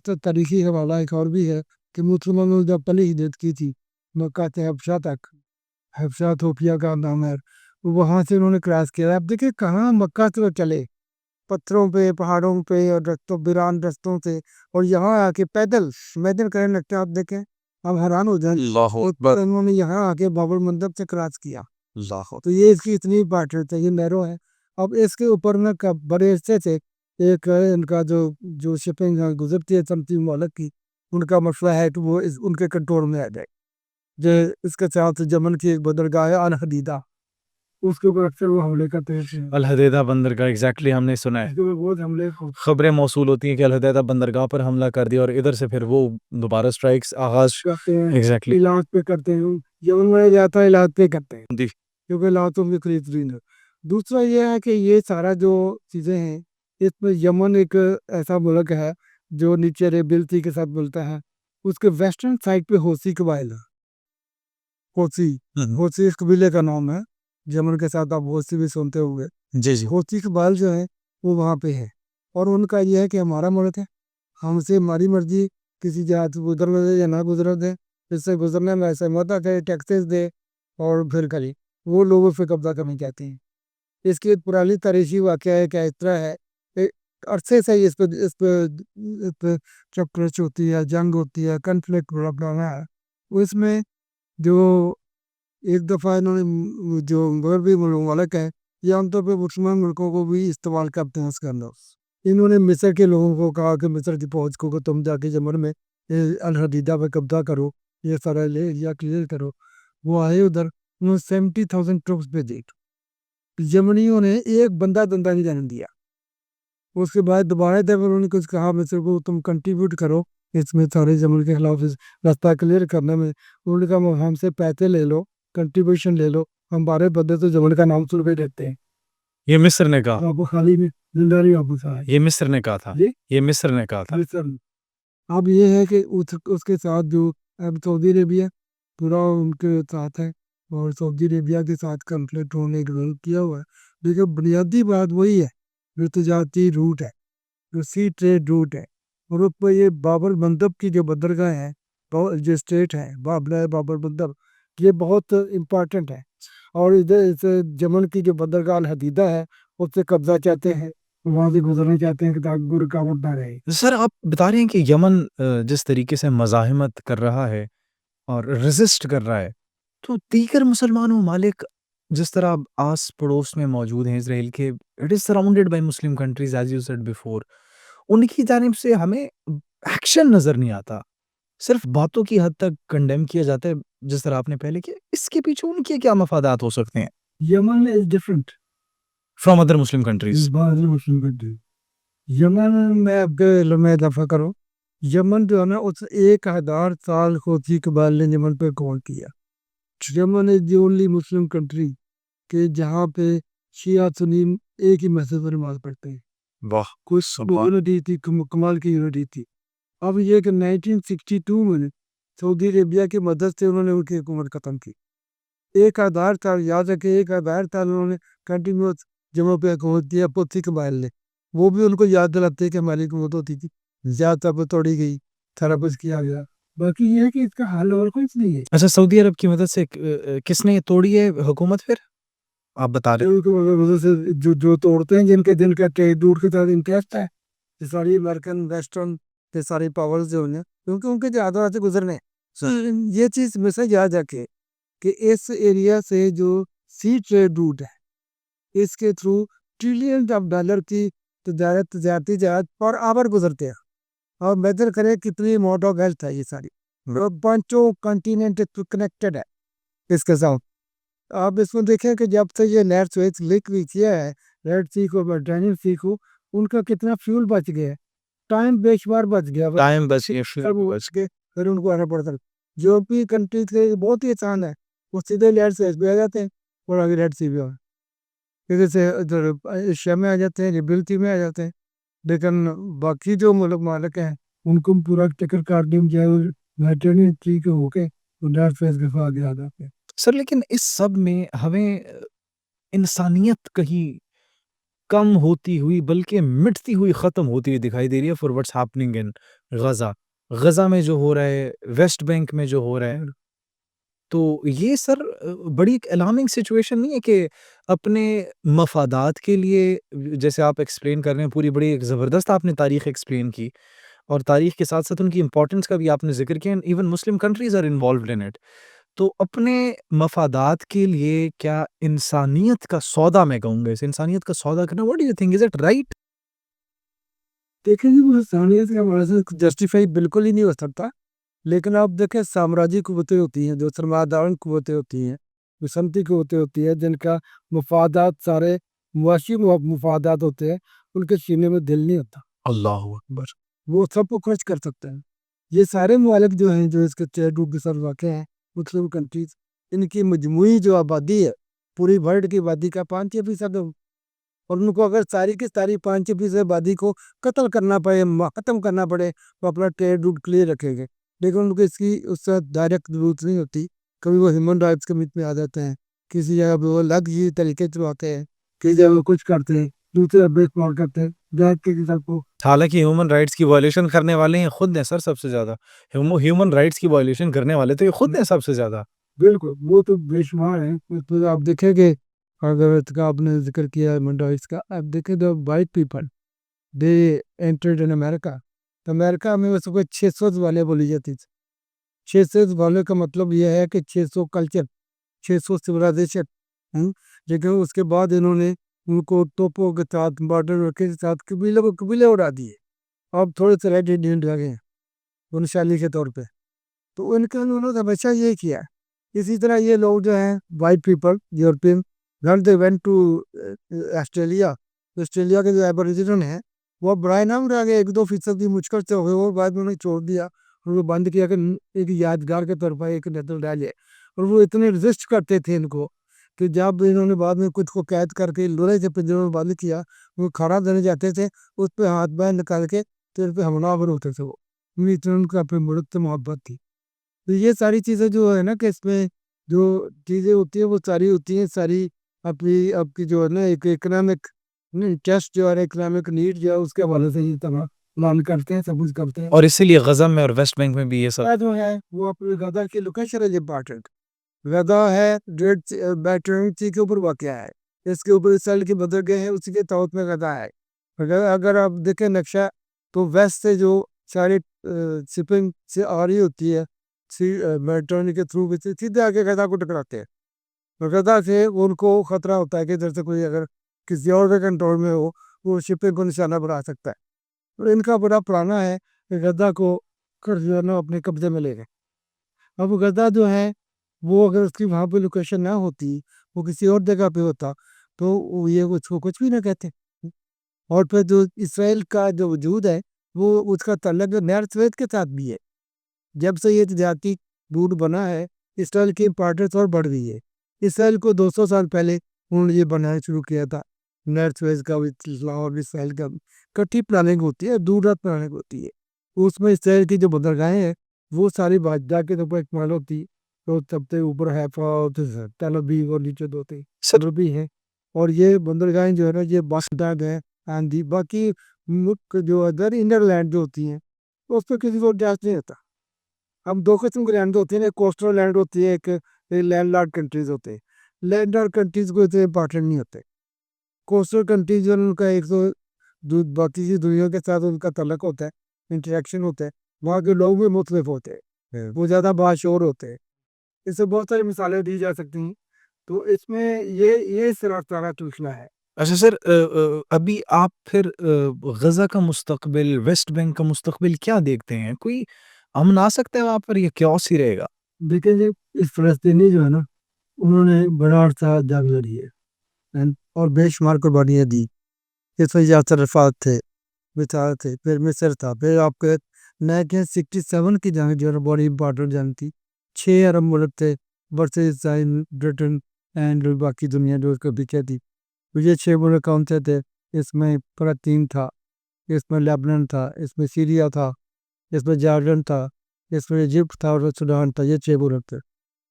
तारीखी हवाला एक और भी है कि मुसलमानों ने जब पहली हिजरत की थी मक्का से हबशा तक, हबशा इथोपिया का नाम है, वहाँ से उन्होंने क्रॉस किया। आप देखिए कहाँ मक्का से वो चले, पत्थरों पे, पहाड़ों पे और रस्तों, वीरान रस्तों से, और यहाँ आके पैदल मैदल करने लगते हैं। आप देखें, आप हैरान हो जाए।
अल्लाह
और
अकबर,
उन्होंने यहाँ आके बाबर मंडप से क्रॉस किया।
अल्लाह
तो ये इसकी इतनी इंपॉर्टेंस है, ये नैरो है। अब इसके ऊपर में बड़े हिस्से से एक इनका जो जो शिपिंग गुजरती है समथिंग मालक की, उनका मसला है कि वो उनके कंट्रोल में आ जाए। जो इसके साथ जमन की एक बंदरगाह है अल हदीदा, उसके ऊपर अक्सर वो हमले करते हैं।
अल हदैदा बंदरगाह, एग्जैक्टली हमने सुना है,
इसके ऊपर बहुत हमले
खबरें मौसूल होती हैं कि अल हदैदा बंदरगाह पर हमला कर दिया और इधर से फिर वो दोबारा स्ट्राइक्स आगाज।
करते हैं,
एग्जैक्टली
इलाज पे करते हैं। यमन में जाता है इलाज पे करते हैं,
जी,
क्योंकि इलाजों की खरीद है। दूसरा ये है कि ये सारा जो चीज़ें हैं, इसमें यमन एक ऐसा मुल्क है जो नीचे अरेबियन सी के साथ मिलता है। उसके वेस्टर्न साइड पे होसी कबाइल है। होसी, होसी इस कबीले का नाम है। यमन के साथ आप होसी भी सुनते होंगे।
जी जी,
होसी कबाइल जो है वो वहाँ पे है, और उनका ये है कि हमारा मुल्क है, हमसे हमारी मर्जी किसी जहाज से गुजरने दे या ना गुजरने दे, इससे गुजरने में ऐसे मत करे, टैक्सेस दे और फिर करी, वो लोगों पे कब्जा करना चाहते हैं। इसकी एक पुरानी तारीखी वाक़या है कि इस तरह है कि अरसे से ही इस पे चक्करच होती है, जंग होती है, कन्फ्लिक्ट बड़ा पुराना है। उसमें जो एक दफ़ा इन्होंने जो मगरबी ममालिक है, ये आमतौर पे मुसलमान मुल्कों को भी इस्तेमाल करते हैं इसके अंदर। इन्होंने मिस्र के लोगों को कहा कि मिस्र की फ़ौज को कि तुम जाके यमन में अल हदीदा पे कब्जा करो, ये सारा एरिया क्लियर करो। वो आए उधर, उन्होंने 70,000 ट्रुप्स भेजे। यमनियों ने एक बंदा दंदा नहीं जाने दिया। उसके बाद दोबारा जब उन्होंने कुछ कहा मिस्र को तुम कंट्रीब्यूट करो इसमें सारे यमन के खिलाफ इस रास्ता क्लियर करने में, उन्होंने कहा हमसे पैसे ले लो, कंट्रीब्यूशन ले लो, हम 12 बंदे तो यमन का नाम सुन पे देते हैं।
ये मिस्र ने कहा,
अबू खाली में जिंदारी अबू साहब
ये मिस्र ने कहा था,
जी,
ये मिस्र ने कहा था।
मिस्र। अब ये है कि उसके साथ जो अब सऊदी अरेबिया पूरा उनके साथ है, और सऊदी अरेबिया के साथ कंफ्लिक्ट होने का विरोध किया हुआ है। लेकिन बुनियादी बात वही है, जो तजारती रूट है, जो सी ट्रेड रूट है, और उस पर ये बाबर मंदब की जो बंदरगाह है, जो स्टेट है बाबला बाबर मंदब, ये बहुत इम्पोर्टेंट है। और इधर इस यमन की जो बंदरगाह अल हदीदा है, उससे कब्जा चाहते हैं, वहाँ से गुजरना चाहते हैं कि ताकि रुकावट ना रहे।
सर आप बता रहे हैं कि यमन जिस तरीके से मज़ाहिमत कर रहा है और रेज़िस्ट कर रहा है, तो दीगर मुसलमान ममालिक जिस तरह अब आस-पड़ोस में मौजूद हैं इज़राइल के, it is surrounded by Muslim countries as you said before, उनकी जानिब से हमें एक्शन नज़र नहीं आता। सिर्फ़ बातों की हद तक कंडेम किया जाता है, जिस तरह आपने पहले किया। इसके पीछे उनके क्या मफ़ादात हो सकते हैं
Yemen is different
from other Muslim countries?
Muslim country. Yemen में आपके इल्म में इजाफा करो, यमन जो है ना उस 1000 साल होती कबाल ने यमन पे कौन किया। Yemen is the only Muslim country के जहाँ पे शिया सुन्नी एक ही मस्जिद में नमाज पढ़ते हैं।
वाह!
कुछ यूनिटी थी, कमाल की यूनिटी थी। अब ये कि 1962 में सऊदी अरेबिया की मदद से उन्होंने उनकी हुकूमत ख़त्म की। 1000 साल याद रखें, 1000 साल उन्होंने कंटिन्यूस जमा पे हुकूमत किया पुती कबाइल ने। वो भी उनको याद दिलाते हैं कि हमारी हुकूमत होती थी, ज़्यादा वो तोड़ी गई, सारा कुछ किया गया। बाकी ये है कि इसका हल और कुछ नहीं है।
अच्छा, सऊदी अरब की मदद से किसने तोड़ी है हुकूमत फिर? आप बता रहे
जो उनको वजह से जो जो तोड़ते हैं, जिनके दिल का ट्रेड रूट के साथ इंटरेस्ट है, ये सारी अमेरिकन वेस्टर्न ये सारी पावर्स जो हैं, क्योंकि उनके ज़्यादा से गुजरने हैं। So, ये चीज़ हमेशा याद रखे कि इस एरिया से जो सी ट्रेड रूट है, इसके थ्रू ट्रिलियन ऑफ डॉलर की तजारती जहाज पर आवर गुजरते हैं। और मेजर करें कितनी अमाउंट ऑफ वेल्थ है ये सारी, और पांचों कॉन्टिनेंट कनेक्टेड है इसके साथ। आप इसमें देखें कि जब से ये नहर स्वेज लिक हुई किया है, रेड सी को मेडिटेरेनियन सी को, उनका कितना फ्यूल बच गया है, टाइम बेशुमार बच गया।
टाइम बच गया,
सब बच के फिर उनको आना पड़ता है। यूरोपीय कंट्री के बहुत ही आसान है, वो सीधे रेड स्वेज पे आ जाते हैं और आगे रेड सी भी हो, इधर से इधर एशिया में आ जाते हैं, लिबर्टी में आ जाते हैं। لیکن باقی جو مالک ہیں ان کو پورا ٹکٹ کاٹ دیں جائے میٹرنٹی کے ہو کے نیٹ فیس کے آگے آ جاتے ہیں.
سر لیکن اس سب میں ہمیں انسانیت کہیں کم ہوتی ہوئی بلکہ مٹتی ہوئی ختم ہوتی ہوئی دکھائی دے رہی ہے for what's happening in Gaza. Gaza میں جو ہو رہا ہے، ویسٹ بینک میں جو ہو رہا ہے، تو یہ سر بڑی ایک الارمنگ سچویشن نہیں ہے کہ اپنے مفادات کے لیے، جیسے آپ ایکسپلین کر رہے ہیں، پوری بڑی ایک زبردست آپ نے تاریخ ایکسپلین کی اور تاریخ کے ساتھ ساتھ ان کی امپورٹنس کا بھی آپ نے ذکر کیا. Even Muslim countries are involved in it. تو اپنے مفادات کے لیے کیا انسانیت کا سودا، میں کہوں گا، اس انسانیت کا سودا کرنا، what do you think, is it right?
دیکھیں جی، وہ انسانیت کے حوالے سے جسٹیفائی بالکل ہی نہیں ہو سکتا. لیکن آپ دیکھیں سامراجی قوتیں ہوتی ہیں، جو سرمایہ دار قوتیں ہوتی ہیں، جو سمتی قوتیں ہوتی ہیں، جن کا مفادات سارے معاشی مفادات ہوتے ہیں، ان کے سینے میں دل نہیں ہوتا.
اللہ اکبر.
وہ سب کو خرچ کر سکتے ہیں. یہ سارے ممالک جو ہیں جو اس کے چیئر گروپ کے ساتھ واقع ہیں، مسلم کنٹریز، ان کی مجموعی جو آبادی ہے پوری ورلڈ کی آبادی کا 5-6% ہے. اور ان کو اگر ساری کی ساری 5-6% آبادی کو قتل کرنا پڑے، ختم کرنا پڑے، تو اپنا ٹریڈ روٹ کلیئر رکھیں گے. لیکن ان کو اس کی اس سے ڈائریکٹ ضرورت نہیں ہوتی. کبھی وہ ہیومن رائٹس کمیٹ میں آ جاتے ہیں، کسی جگہ پہ وہ الگ ہی طریقے چلاتے ہیں، کسی جگہ وہ کچھ کرتے ہیں، دوسرے بے شمار کرتے ہیں جہاد کے کسی کو.
حالانکہ ہیومن رائٹس کی وائلیشن کرنے والے ہیں خود ہیں سر سب سے زیادہ. ہیومن رائٹس کی وائلیشن کرنے والے تو یہ خود ہیں سب سے زیادہ.
بالکل، وہ تو بے شمار ہیں. تو آپ دیکھیں کہ اگر آپ نے ذکر کیا ہیومن رائٹس کا، آپ دیکھیں تو وائٹ پیپل دے انٹرڈ ان امریکہ. تو امریکہ میں اس کو 600 زبانیں بولی جاتی تھی. 600 زبانوں کا مطلب یہ ہے کہ 600 کلچر، 600 سویلائزیشن. لیکن اس کے بعد انہوں نے ان کو توپوں کے ساتھ، بارڈر کے ساتھ قبیلے اڑا دیے. اب تھوڑے سے ریڈ انڈین رہ گئے ہیں نشانی کے طور پہ. تو ان کا انہوں نے ہمیشہ یہ کیا. اسی طرح یہ لوگ جو ہیں white people European, when they went to Australia کے جو ایبوریجنل ہیں وہ برائے نام رہ گئے، 1-2% کی مشکل سے ہوئے، اور بعد میں انہیں چھوڑ دیا اور وہ بند کیا کہ ایک یادگار کے طور پر ایک نسل رہ جائے. اور وہ اتنے رزسٹ کرتے تھے ان کو کہ جب انہوں نے بعد میں خود کو قید کر کے لورے سے پنجروں میں بند کیا، وہ کھانا دینے جاتے تھے، اس پہ ہاتھ بائیں نکال کے پھر پہ حملہ آور ہوتے تھے. وہ اتنا ان کا اپنے ملک سے محبت تھی. تو یہ ساری چیزیں جو ہے نا کہ اس میں جو چیزیں ہوتی ہیں وہ ساری ہوتی ہیں، ساری اپنی آپ کی جو ہے نا ایک اکنامک انٹرسٹ جو ہے، اکنامک نیڈ جو ہے، اس کے حوالے سے یہ تمام پلان کرتے ہیں، سب کچھ کرتے ہیں.
اور اسی لیے غزہ میں اور ویسٹ بینک میں بھی یہ سب
جو ہے وہ اپنے غزہ کی لوکیشن ہے امپارٹنٹ. غزہ ہے میڈیٹرینین سی کے اوپر واقع ہے. اس کے اوپر اسرائیل کے بدل گئے ہیں، اسی کے طور پہ غزہ ہے. اگر آپ دیکھیں نقشہ تو ویسٹ سے جو ساری شپنگ سے آ رہی ہوتی ہے میڈیٹرینین کے تھرو بھی سیدھے آگے غزہ کو ٹکراتے ہیں. غزہ سے ان کو خطرہ ہوتا ہے کہ ادھر سے کوئی اگر کسی اور کے کنٹرول میں ہو وہ شپنگ کو نشانہ بنا سکتا ہے. اور ان کا بڑا پرانا ہے کہ غزہ کو اپنے قبضے میں لے گئے. اب غزہ جو ہے وہ اگر اس کی وہاں پہ لوکیشن نہ ہوتی، وہ کسی اور جگہ پہ ہوتا، تو یہ اس کو کچھ بھی نہ کہتے. اور پھر جو اسرائیل کا جو وجود ہے وہ اس کا تعلق جو نہر سویز کے ساتھ بھی ہے. جب سے یہ تجارتی روٹ بنا ہے اسرائیل کی امپورٹنس اور بڑھ گئی ہے. اسرائیل کو 200 سال پہلے انہوں نے یہ بنانا شروع کیا تھا. نہر سویز کا اور اسرائیل کا کٹھی پلاننگ ہوتی ہے، دور رات پلاننگ ہوتی ہے. اس میں اسرائیل کی جو بندرگاہیں ہیں وہ ساری بادشاہ کے اوپر استعمال ہوتی. تو سب سے اوپر حیفا، تل ابیب اور نیچے دوتے
سر.
بھی ہیں. اور یہ بندرگاہیں جو ہے نا یہ باسداد ہیں. آندھی باقی ملک جو ادھر انر لینڈ جو ہوتی ہیں اس پہ کسی کو ڈیس نہیں ہوتا. ہم دو قسم کے لینڈ ہوتے ہیں، ایک کوسٹل لینڈ ہوتی ہے، ایک لینڈ لارڈ کنٹریز ہوتے ہیں. لینڈ لارڈ کنٹریز کو اتنے امپارٹنٹ نہیں ہوتے. کوسٹل کنٹریز جو ان کا ایک تو باقی کی دنیا کے ساتھ ان کا تعلق ہوتا ہے، انٹریکشن ہوتا ہے. وہاں کے لوگ بھی مختلف ہوتے ہیں، وہ زیادہ باشعور ہوتے ہیں. اس سے بہت ساری مثالیں دی جا سکتی ہیں. تو اس میں یہ سارا ٹوٹنا ہے.
اچھا سر، ابھی آپ پھر غزہ کا مستقبل، ویسٹ بینک کا مستقبل کیا دیکھتے ہیں؟ کوئی امن آ سکتا ہے وہاں پر یا کیوس ہی رہے گا؟
دیکھیں جی، اس فلسطینی جو ہے نا انہوں نے بڑا عرصہ جنگ لڑی ہے اور بے شمار قربانیاں دی. اس میں یاسر عرفات تھے، مثال تھے، پھر مصر تھا، پھر آپ کے 1967 کی جنگ جو ہے بڑی امپورٹنٹ جنگ تھی. 6 ارب ملک تھے ورسز اسرائیل، برٹن اینڈ باقی دنیا جو اس کو پیچھے تھی. یہ 6 ملک کون سے تھے؟ اس میں فلسطین تھا، اس میں لیبنان تھا، اس میں سیریا تھا، اس میں جارڈن تھا، اس میں ایجپٹ تھا اور سوڈان تھا. یہ 6 ملک تھے.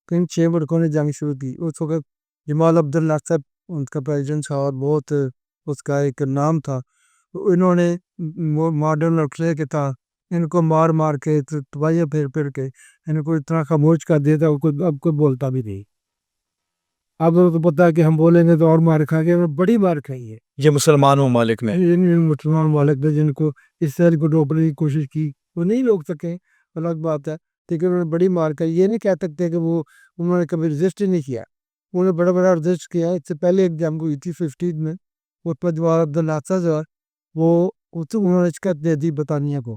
تو ان 6 ملکوں نے جنگ شروع کی. اس وقت جمال عبد الناصر ان کا پریزیڈنٹ تھا اور بہت اس کا ایک نام تھا. تو انہوں نے ماڈرن اور کلے کے تھا ان کو مار مار کے تباہیاں پھر پھر کے ان کو اتنا خاموش کر دیا تھا اب کوئی بولتا بھی نہیں. اب تو پتا ہے کہ ہم بولیں گے تو اور مار کھا کے بڑی مار کھائی ہے
یہ مسلمان ممالک نے.
ان مسلمان مالک نے جن کو اسرائیل کو ڈوبنے کی کوشش کی وہ نہیں روک سکے. الگ بات ہے لیکن انہوں نے بڑی مار کھائی. یہ نہیں کہہ سکتے کہ وہ انہوں نے کبھی رجسٹ ہی نہیں کیا. انہوں نے بڑا بڑا رجسٹ کیا. اس سے پہلے ایک جنگ ہوئی تھی 15 میں. اس پر جمال عبد الناصر جو ہے وہ انہوں نے شکست دے دی برطانیہ کو.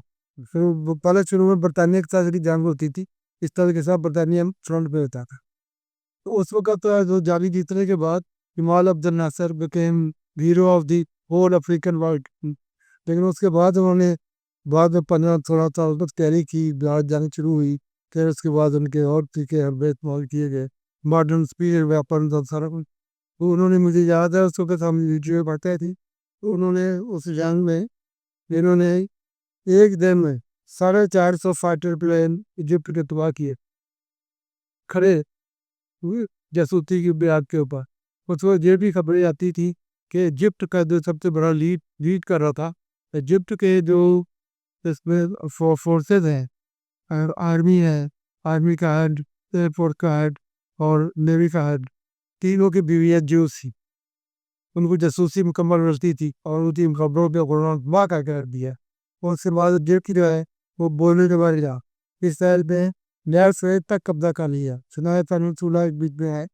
پھر وہ پہلے شروع میں برطانیہ کے ساتھ جنگ ہوتی تھی. اس طرح کے ساتھ برطانیہ فرنٹ پہ ہوتا تھا. تو اس وقت جو جنگ جیتنے کے بعد جمال عبد الناصر became hero of the whole African world. لیکن اس کے بعد انہوں نے بعد میں 15-16 سال تک تیاری کی. جنگ شروع ہوئی. پھر اس کے بعد ان کے اور طریقے حربے استعمال کیے گئے. ماڈرن اسپیڈ ویپن سارا کچھ. تو انہوں نے مجھے یاد ہے اس وقت ہم ویڈیو پڑھتے تھے. تو انہوں نے اس جنگ میں انہوں نے ایک دن میں 450 فائٹر پلین ایجپٹ کے تباہ کیے کھڑے جاسوسی کی بنیاد کے اوپر. اس وقت یہ بھی خبریں آتی تھی کہ ایجپٹ کا جو سب سے بڑا لیڈ کر رہا تھا ایجپٹ کے جو اس میں فورسز ہیں آرمی ہے آرمی کا ہیڈ ایئر فورس کا ہیڈ اور نیوی کا ہیڈ تینوں کی بیویاں جوس تھی. ان کو جاسوسی مکمل رستی تھی اور ان کی خبروں پہ قرآن تباہ کر دیا. اور اس کے بعد ایجپٹ جو ہے وہ بولنے کے بعد جا اسرائیل میں نیا سویت تک قبضہ کر لیا. سنائے پیننسولا ایک بیچ میں ہے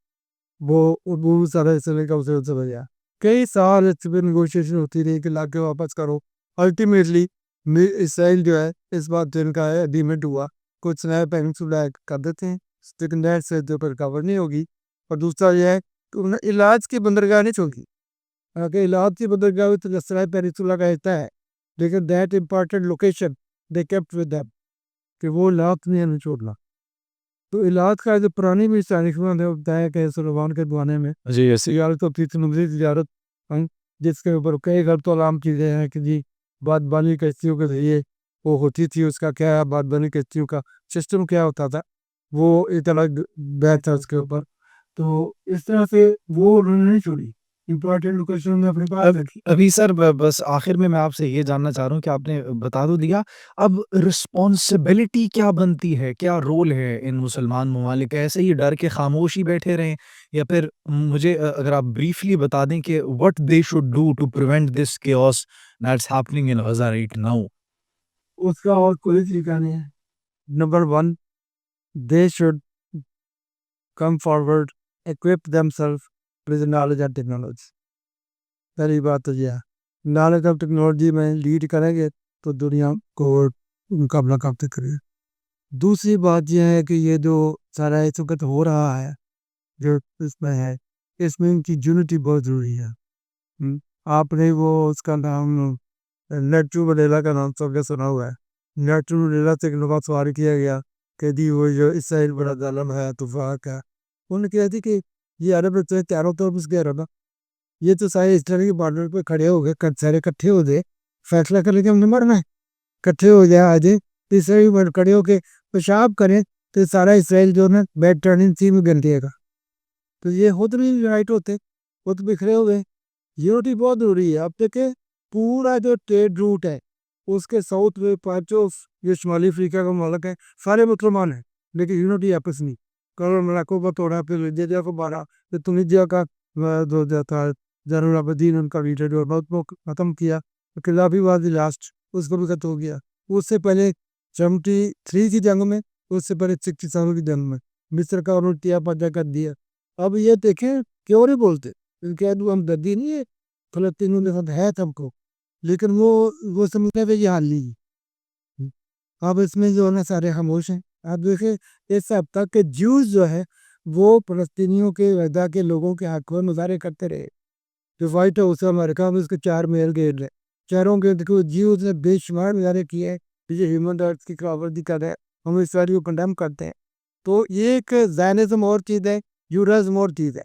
وہ سارا اسرائیل کا اسے چلا گیا. کئی سال اس پہ نیگوشیشن ہوتی رہی کہ لا کے واپس کرو. الٹیمیٹلی اسرائیل جو ہے اس بات ان کا ہے ایگریمنٹ ہوا کچھ سنائے پیننسولا کر دیتے ہیں لیکن نیا سویت جو پر کور نہیں ہوگی. اور دوسرا یہ ہے کہ انہیں علاج کی بندرگاہ نہیں چھوڑی. اگر علاج کی بندرگاہ ہوئی تو سنائے پیننسولا کا حصہ ہے لیکن that important location they kept with them کہ وہ علاج نہیں ہمیں چھوڑنا. تو علاج کا جو پرانی بھی تاریخ میں بتایا کہ سلیمان کے زمانے میں
جی ایسی
تجارت ہوتی تھی نمبری تجارت جس کے اوپر کئی غلط و عام چیزیں ہیں کہ جی باد بانی کشتیوں کے ذریعے وہ ہوتی تھی. اس کا کیا ہے باد بانی کشتیوں کا سسٹم کیا ہوتا تھا وہ ایک الگ بیت تھا اس کے اوپر. تو اس طرح سے وہ انہوں نے نہیں چھوڑی. امپورٹنٹ لوکیشن میں اپنے پاس رکھی.
ابھی سر بس آخر میں آپ سے یہ جاننا چاہ رہا ہوں کہ آپ نے بتا تو دیا اب رسپانسبلٹی کیا بنتی ہے کیا رول ہے ان مسلمان ممالک ایسے ہی ڈر کے خاموشی بیٹھے رہیں یا پھر مجھے اگر آپ بریفلی بتا دیں کہ what they should do to prevent this chaos that's happening in Gaza right now.
اس کا اور کوئی طریقہ نہیں ہے. Number 1 they should come forward equip themselves with knowledge and technology. پہلی بات تو یہ ہے نالج آف ٹیکنالوجی میں لیڈ کریں گے تو دنیا کو مقابلہ کرتے کرے. دوسری بات یہ ہے کہ یہ جو سارا اس وقت ہو رہا ہے جو اس میں ہے اس میں ان کی یونٹی بہت ضروری ہے. آپ نے وہ اس کا نام نیٹو وڈیلا کا نام سب نے سنا ہوا ہے. نیٹو وڈیلا سے ایک لغہ سوار کیا گیا کہ دی وہ جو اسرائیل بڑا ظالم ہے طوفان کا. انہوں نے کہا تھی کہ یہ عرب چاروں طرف اس کے رہا یہ تو سارے اس طرح کے بارڈر پہ کھڑے ہو گئے سارے کٹھے ہو گئے فیصلہ کرنے کے ہم نے مرنا ہے کٹھے ہو جائے آج تیسرے بھی کھڑے ہو کے پیشاب کریں تو سارا اسرائیل جو ہے بیڈ ٹرننگ سی میں گن دے گا. تو یہ خود بھی رائٹ ہوتے خود بکھرے ہو گئے. یونٹی بہت ضروری ہے. اب دیکھیں پورا جو ٹریڈ روٹ ہے اس کے ساؤتھ میں پانچوں جو شمالی افریقہ کا ملک ہے سارے مسلمان ہیں لیکن یونٹی آپس نہیں. کل ملاقوں کو توڑا پھر لیجیا کو مارا پھر تنیجیا کا جو تھا جنرل عابدین ان کا لیڈر جو بہت ختم کیا خلافی وادی لاسٹ اس کو بھی ختم ہو گیا. اس سے پہلے 73 کی جنگ میں اس سے پہلے 67 کی جنگ میں مصر کا انہوں نے تیا پاجا کر دیا. اب یہ دیکھیں کیوں نہیں بولتے کہہ دوں ہم دردی نہیں ہے فلسطینیوں کے ساتھ ہے ہم کو لیکن وہ سمجھتے پہ یہ حال نہیں. اب اس میں جو ہے نا سارے خاموش ہیں. آپ دیکھیں اس حد تک کہ جوز جو ہے وہ فلسطینیوں کے وحدہ کے لوگوں کے حق میں مظاہرے کرتے رہے. جو وائٹ ہاؤس امریکہ میں اس کے 4 میل گیٹ ہیں چاروں کے جیوز نے بے شمار مظاہرے کیے ہیں یہ ہیومن رائٹس کی خلاف ورزی کر رہے ہیں ہم اسرائیل کو کنڈیم کرتے ہیں. تو یہ ایک زائنزم اور چیز ہے یورازم اور چیز ہے.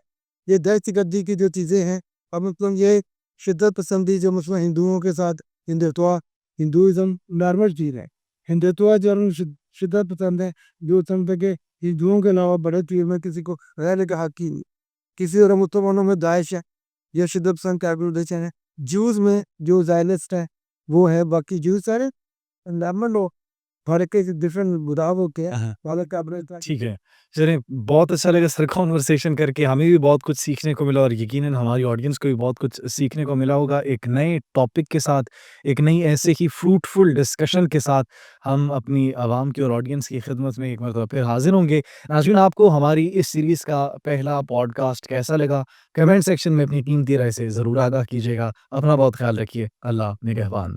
یہ دہشت گردی کی جو چیزیں ہیں اب مطلب یہ شدت پسندی جو مسلم ہندوؤں کے ساتھ ہندوتوا हिंदुइज्म नॉर्मल चीज़ है। हिंदुत्व जो शिद्दत पसंद है, जो समझते कि हिंदुओं के अलावा बड़े चीज़ में किसी को रहने का हक ही नहीं। किसी और मुसलमानों में दाइश है, ये शिद्दत पसंद कैलकुलेशन है। ज्यूज में जो ज़ायनिस्ट है वो है, बाकी ज्यूज सारे नॉर्मल लोग, हर एक के डिफरेंट बुराव होते हैं,
हाँ,
वाला का अपने
ठीक है। चलिए, बहुत अच्छा लगा सर कन्वर्सेशन करके, हमें भी बहुत कुछ सीखने को मिला और यकीनन हमारी ऑडियंस को भी बहुत कुछ सीखने को मिला होगा। एक नए टॉपिक के साथ, एक नई ऐसे ही फ्रूटफुल डिस्कशन के साथ हम अपनी आवाम की और ऑडियंस की खिदमत में एक मरतबा फिर हाज़िर होंगे। नाज़रीन, आपको हमारी इस सीरीज़ का पहला पॉडकास्ट कैसा लगा? कमेंट सेक्शन में अपनी कीमती राय से ज़रूर आगाह कीजिएगा। अपना बहुत ख़्याल रखिए। अल्लाह निगहबान।